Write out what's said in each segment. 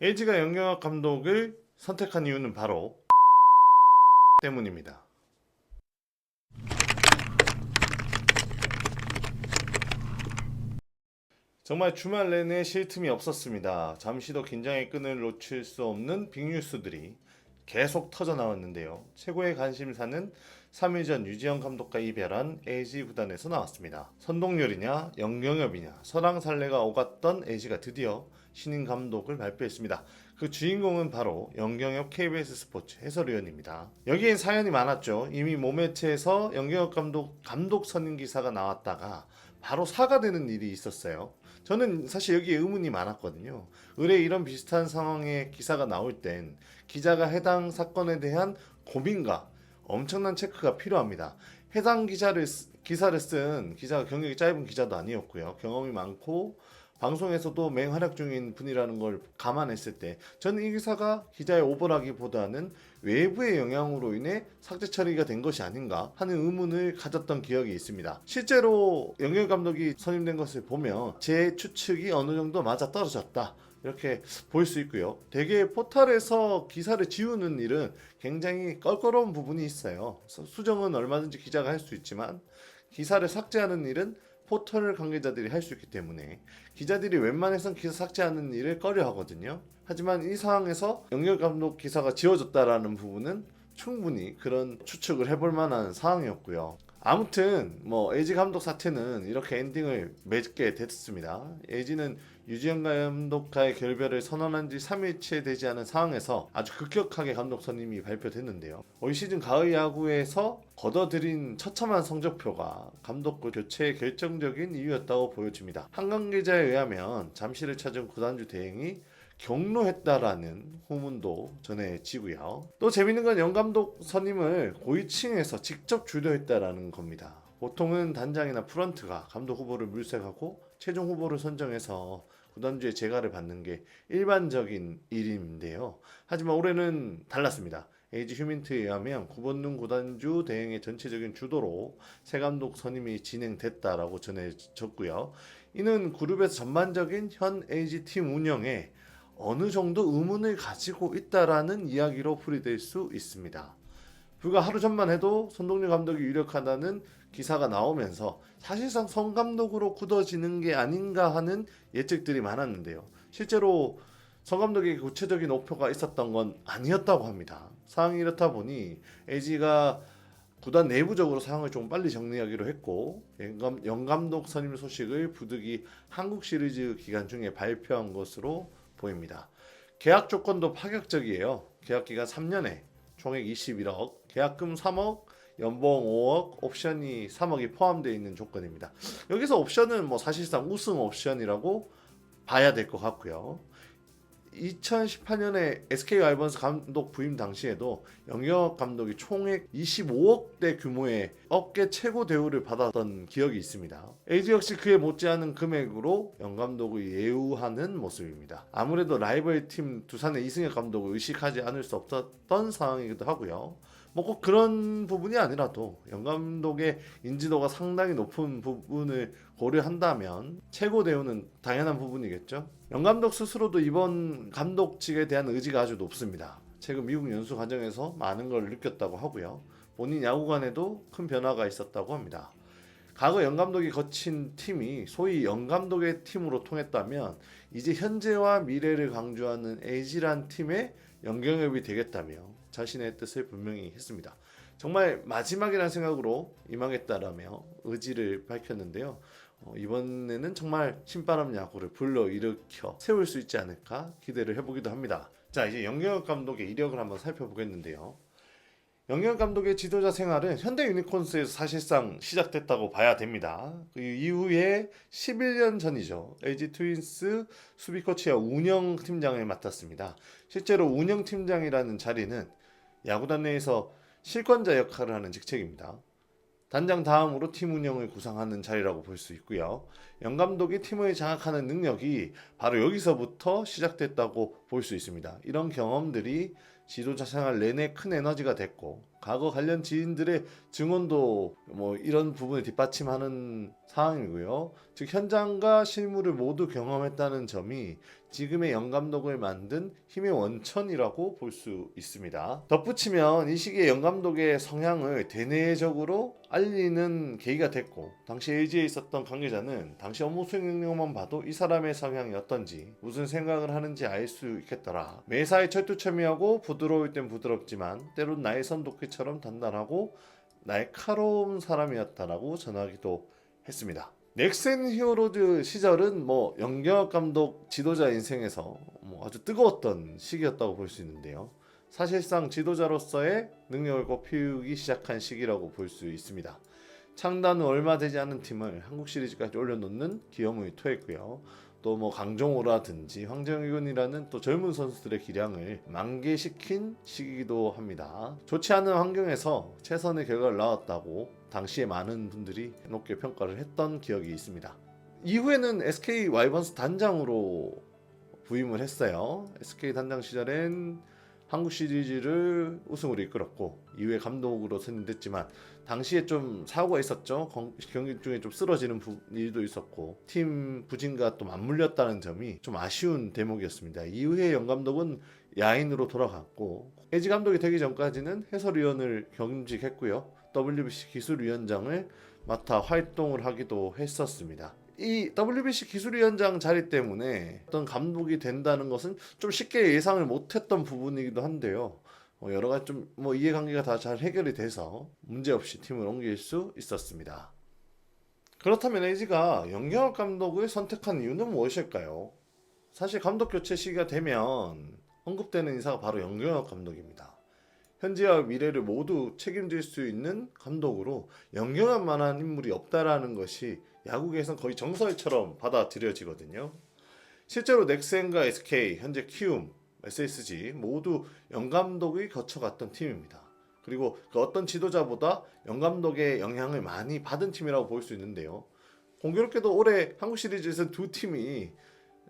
LG가 영경혁 감독을 선택한 이유는 바로 때문입니다. 정말 주말 내내 쉴 틈이 없었습니다. 잠시도 긴장의 끈을 놓칠 수 없는 빅뉴스들이 계속 터져 나왔는데요. 최고의 관심사는 3일 전 유지영 감독과 이별한 LG 구단에서 나왔습니다. 선동열이냐 영경협이냐 설왕설래가 오갔던 LG가 드디어 신인 감독을 발표했습니다. 그 주인공은 바로 영경협 KBS 스포츠 해설위원입니다. 여기엔 사연이 많았죠. 이미 모매체에서 영경협 감독 선임 기사가 나왔다가 바로 사과되는 일이 있었어요. 저는 사실 여기에 의문이 많았거든요. 의뢰 이런 비슷한 상황의 기사가 나올 땐 기자가 해당 사건에 대한 고민과 엄청난 체크가 필요합니다. 해당 기사를 쓴 기자가 경력이 짧은 기자도 아니었고요. 경험이 많고 방송에서도 맹활약 중인 분이라는 걸 감안했을 때 저는 이 기사가 기자의 오버라기보다는 외부의 영향으로 인해 삭제 처리가 된 것이 아닌가 하는 의문을 가졌던 기억이 있습니다. 실제로 영경 감독이 선임된 것을 보면 제 추측이 어느 정도 맞아 떨어졌다. 이렇게 볼 수 있고요. 대개 포털에서 기사를 지우는 일은 굉장히 껄끄러운 부분이 있어요. 수정은 얼마든지 기자가 할 수 있지만 기사를 삭제하는 일은 포털 관계자들이 할 수 있기 때문에 기자들이 웬만해선 기사 삭제하는 일을 꺼려 하거든요. 하지만 이 상황에서 영경 감독 기사가 지워졌다라는 부분은 충분히 그런 추측을 해볼 만한 상황이었고요. 아무튼 LG 감독 사태는 이렇게 엔딩을 맺게 됐습니다. LG는 유지영 감독과의 결별을 선언한 지 3일째 되지 않은 상황에서 아주 급격하게 감독 선임이 발표됐는데요. 올 시즌 가을 야구에서 거둬들인 처참한 성적표가 감독 교체의 결정적인 이유였다고 보여집니다. 한 관계자에 의하면 잠실을 찾은 구단주 대행이 경로했다라는 후문도 전해지고요. 또 재밌는 건 영 감독 선임을 고위층에서 직접 주도했다라는 겁니다. 보통은 단장이나 프런트가 감독 후보를 물색하고 최종 후보를 선정해서 구단주의 재가를 받는 게 일반적인 일인데요. 하지만 올해는 달랐습니다. LG 휴민트에 의하면 구본능 구단주 대행의 전체적인 주도로 새 감독 선임이 진행됐다라고 전해졌고요. 이는 그룹에서 전반적인 현 LG 팀 운영에 어느 정도 의문을 가지고 있다라는 이야기로 풀이될 수 있습니다. 불과 하루 전만 해도 손동률 감독이 유력하다는 기사가 나오면서 사실상 성 감독으로 굳어지는 게 아닌가 하는 예측들이 많았는데요. 실제로 성 감독에게 구체적인 오표가 있었던 건 아니었다고 합니다. 상황이 이렇다 보니 LG가 구단 내부적으로 상황을 좀 빨리 정리하기로 했고 영 감독 선임 소식을 부득이 한국 시리즈 기간 중에 발표한 것으로 보입니다. 계약 조건도 파격적이에요. 계약 기간 3년에 총액 21억, 계약금 3억, 연봉 5억, 옵션이 3억이 포함되어 있는 조건입니다. 여기서 옵션은 사실상 우승 옵션이라고 봐야 될 것 같고요. 2018년에 SK 와이번스 감독 부임 당시에도 영경혁 감독이 총액 25억대 규모의 업계 최고 대우를 받았던 기억이 있습니다. LG 역시 그에 못지않은 금액으로 영 감독을 예우하는 모습입니다. 아무래도 라이벌 팀 두산의 이승엽 감독을 의식하지 않을 수 없었던 상황이기도 하고요. 꼭 그런 부분이 아니라도 영 감독의 인지도가 상당히 높은 부분을 고려한다면 최고 대우는 당연한 부분이겠죠. 영 감독 스스로도 이번 감독직에 대한 의지가 아주 높습니다. 최근 미국 연수 과정에서 많은 걸 느꼈다고 하고요. 본인 야구관에도 큰 변화가 있었다고 합니다. 과거 영 감독이 거친 팀이 소위 영 감독의 팀으로 통했다면 이제 현재와 미래를 강조하는 LG란 팀의 영경협이 되겠다며 자신의 뜻을 분명히 했습니다. 정말 마지막이라는 생각으로 임하겠다라며 의지를 밝혔는데요. 이번에는 정말 신바람 야구를 불러일으켜 세울 수 있지 않을까 기대를 해보기도 합니다. 자, 이제 영경혁 감독의 이력을 한번 살펴보겠는데요. 영경혁 감독의 지도자 생활은 현대 유니콘스에서 사실상 시작됐다고 봐야 됩니다. 그 이후에 11년 전이죠. LG 트윈스 수비 코치와 운영 팀장을 맡았습니다. 실제로 운영 팀장이라는 자리는 야구단 내에서 실권자 역할을 하는 직책입니다. 단장 다음으로 팀 운영을 구상하는 자리라고 볼 수 있고요. 영감독이 팀을 장악하는 능력이 바로 여기서부터 시작됐다고 볼 수 있습니다. 이런 경험들이 지도자 생활 내내 큰 에너지가 됐고, 과거 관련 지인들의 증언도 이런 부분을 뒷받침하는 상황이고요. 즉 현장과 실무를 모두 경험했다는 점이 지금의 영감독을 만든 힘의 원천이라고 볼 수 있습니다. 덧붙이면 이 시기에 영감독의 성향을 대내적으로 알리는 계기가 됐고, 당시 LG에 있었던 관계자는 당시 업무 수행 능력만 봐도 이 사람의 성향이 어떤지, 무슨 생각을 하는지 알 수 있겠더라. 매사에 철두철미하고 부드러울 땐 부드럽지만 때론 나의 선도끼처럼 단단하고 날카로운 사람이었다라고 전하기도 했습니다. 넥센 히어로즈 시절은 영경혁 감독 지도자 인생에서 아주 뜨거웠던 시기였다고 볼 수 있는데요. 사실상 지도자로서의 능력을 꽃피우기 시작한 시기라고 볼 수 있습니다. 창단 후 얼마 되지 않은 팀을 한국 시리즈까지 올려놓는 기염을 토했고요. 또 강정호라든지 황정윤이라는 또 젊은 선수들의 기량을 만개시킨 시기이기도 합니다. 좋지 않은 환경에서 최선의 결과를 낳았다고 당시에 많은 분들이 높게 평가를 했던 기억이 있습니다. 이후에는 SK 와이번스 단장으로 부임을 했어요. SK 단장 시절엔 한국 시리즈를 우승으로 이끌었고, 이후에 감독으로 선임됐지만 당시에 좀 사고가 있었죠. 경기 중에 좀 쓰러지는 일도 있었고, 팀 부진과 또 맞물렸다는 점이 좀 아쉬운 대목이었습니다. 이후에 영 감독은 야인으로 돌아갔고, LG 감독이 되기 전까지는 해설위원을 겸직했고요. WBC 기술위원장을 맡아 활동을 하기도 했었습니다. 이 WBC 기술위원장 자리 때문에 어떤 감독이 된다는 것은 좀 쉽게 예상을 못했던 부분이기도 한데요. 여러 가지 좀 이해관계가 다 잘 해결이 돼서 문제없이 팀을 옮길 수 있었습니다. 그렇다면 LG가 영경혁 감독을 선택한 이유는 무엇일까요? 사실 감독 교체 시기가 되면 언급되는 인사가 바로 영경혁 감독입니다. 현재와 미래를 모두 책임질 수 있는 감독으로 영경혁만한 인물이 없다라는 것이 야구계에선 거의 정설처럼 받아들여지거든요. 실제로 넥센과 SK, 현재 키움, SSG 모두 영감독이 거쳐갔던 팀입니다. 그리고 그 어떤 지도자보다 영감독의 영향을 많이 받은 팀이라고 볼 수 있는데요. 공교롭게도 올해 한국 시리즈에서 두 팀이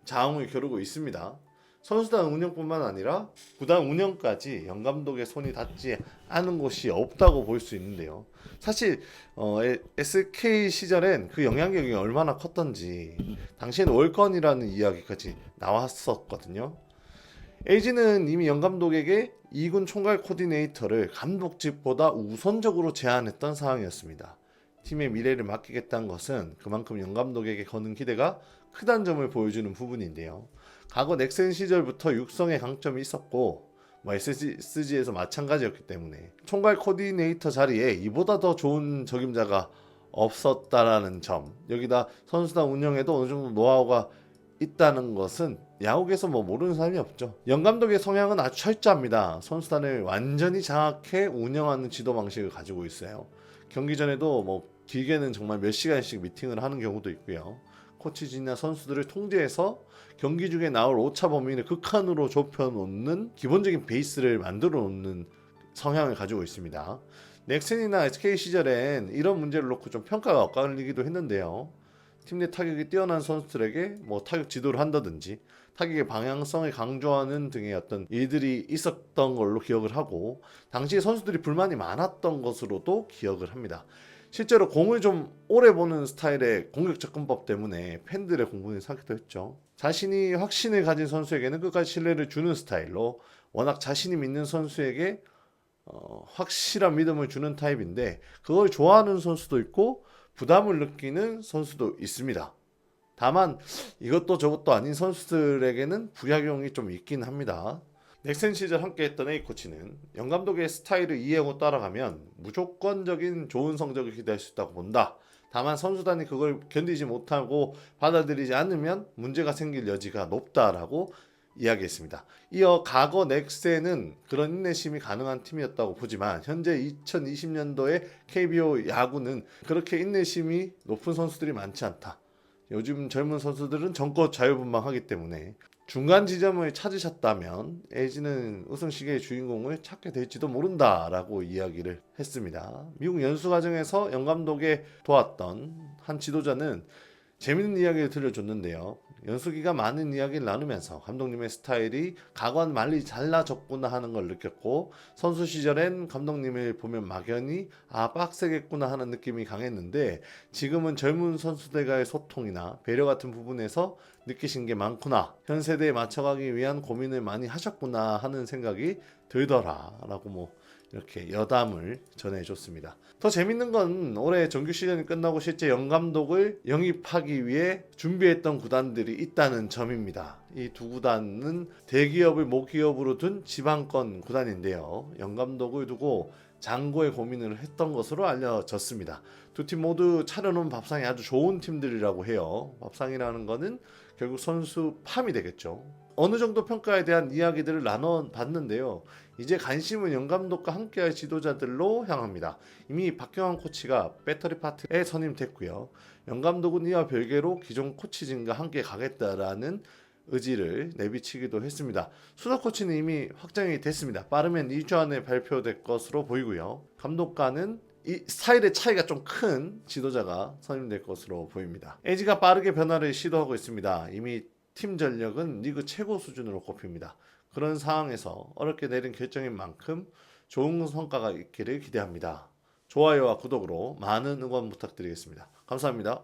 자웅을 겨루고 있습니다. 선수단 운영뿐만 아니라 구단 운영까지 영감독의 손이 닿지 않은 곳이 없다고 볼 수 있는데요. 사실 SK 시절엔 그 영향력이 얼마나 컸던지 당시에는 월권이라는 이야기까지 나왔었거든요. LG는 이미 영감독에게 2군 총괄 코디네이터를 감독직보다 우선적으로 제안했던 상황이었습니다. 팀의 미래를 맡기겠다는 것은 그만큼 영감독에게 거는 기대가 크다는 점을 보여주는 부분인데요. 과거 넥센 시절부터 육성의 강점이 있었고 SSG에서 마찬가지였기 때문에 총괄 코디네이터 자리에 이보다 더 좋은 적임자가 없었다라는 점, 여기다 선수단 운영에도 어느 정도 노하우가 있다는 것은 야구에서 모르는 사람이 없죠. 영 감독의 성향은 아주 철저합니다. 선수단을 완전히 장악해 운영하는 지도 방식을 가지고 있어요. 경기 전에도 길게는 정말 몇 시간씩 미팅을 하는 경우도 있고요. 코치진이나 선수들을 통제해서 경기 중에 나올 오차 범위를 극한으로 좁혀놓는 기본적인 베이스를 만들어 놓는 성향을 가지고 있습니다. 넥센이나 SK 시절엔 이런 문제를 놓고 좀 평가가 엇갈리기도 했는데요. 팀 내 타격이 뛰어난 선수들에게 타격 지도를 한다든지 타격의 방향성을 강조하는 등의 어떤 일들이 있었던 걸로 기억을 하고, 당시 선수들이 불만이 많았던 것으로도 기억을 합니다. 실제로 공을 좀 오래 보는 스타일의 공격 접근법 때문에 팬들의 공분이 사기도 했죠. 자신이 확신을 가진 선수에게는 끝까지 신뢰를 주는 스타일로 워낙 자신이 믿는 선수에게 확실한 믿음을 주는 타입인데, 그걸 좋아하는 선수도 있고 부담을 느끼는 선수도 있습니다. 다만 이것도 저것도 아닌 선수들에게는 부작용이 좀 있긴 합니다. 넥센 시절 함께했던 A코치는 영 감독의 스타일을 이해하고 따라가면 무조건적인 좋은 성적을 기대할 수 있다고 본다. 다만 선수단이 그걸 견디지 못하고 받아들이지 않으면 문제가 생길 여지가 높다라고 이야기했습니다. 이어 과거 넥센은 그런 인내심이 가능한 팀이었다고 보지만 현재 2020년도의 KBO 야구는 그렇게 인내심이 높은 선수들이 많지 않다. 요즘 젊은 선수들은 정껏 자유분방하기 때문에 중간 지점을 찾으셨다면 LG는 우승 시계의 주인공을 찾게 될지도 모른다라고 이야기를 했습니다. 미국 연수 과정에서 영 감독에 도왔던 한 지도자는 재밌는 이야기를 들려줬는데요. 연수기가 많은 이야기를 나누면서 감독님의 스타일이 가관 많이 달라졌구나 하는 걸 느꼈고, 선수 시절엔 감독님을 보면 막연히 빡세겠구나 하는 느낌이 강했는데, 지금은 젊은 선수들과의 소통이나 배려 같은 부분에서 느끼신 게 많구나, 현 세대에 맞춰가기 위한 고민을 많이 하셨구나 하는 생각이 들더라 라고 이렇게 여담을 전해줬습니다. 더 재밌는 건 올해 정규 시즌이 끝나고 실제 영감독을 영입하기 위해 준비했던 구단들이 있다는 점입니다. 이 두 구단은 대기업을 모기업으로 둔 지방권 구단인데요. 영감독을 두고 장고의 고민을 했던 것으로 알려졌습니다. 두 팀 모두 차려놓은 밥상이 아주 좋은 팀들이라고 해요. 밥상이라는 거는 결국 선수 팜이 되겠죠. 어느 정도 평가에 대한 이야기들을 나눠봤는데요. 이제 관심은 영감독과 함께할 지도자들로 향합니다. 이미 박경환 코치가 배터리 파트에 선임됐고요. 영감독은 이와 별개로 기존 코치진과 함께 가겠다라는 의지를 내비치기도 했습니다. 수석 코치는 이미 확정이 됐습니다. 빠르면 2주 안에 발표될 것으로 보이고요. 감독과는 이 스타일의 차이가 좀 큰 지도자가 선임될 것으로 보입니다. LG가 빠르게 변화를 시도하고 있습니다. 이미 팀 전력은 리그 최고 수준으로 꼽힙니다. 그런 상황에서 어렵게 내린 결정인 만큼 좋은 성과가 있기를 기대합니다. 좋아요와 구독으로 많은 응원 부탁드리겠습니다. 감사합니다.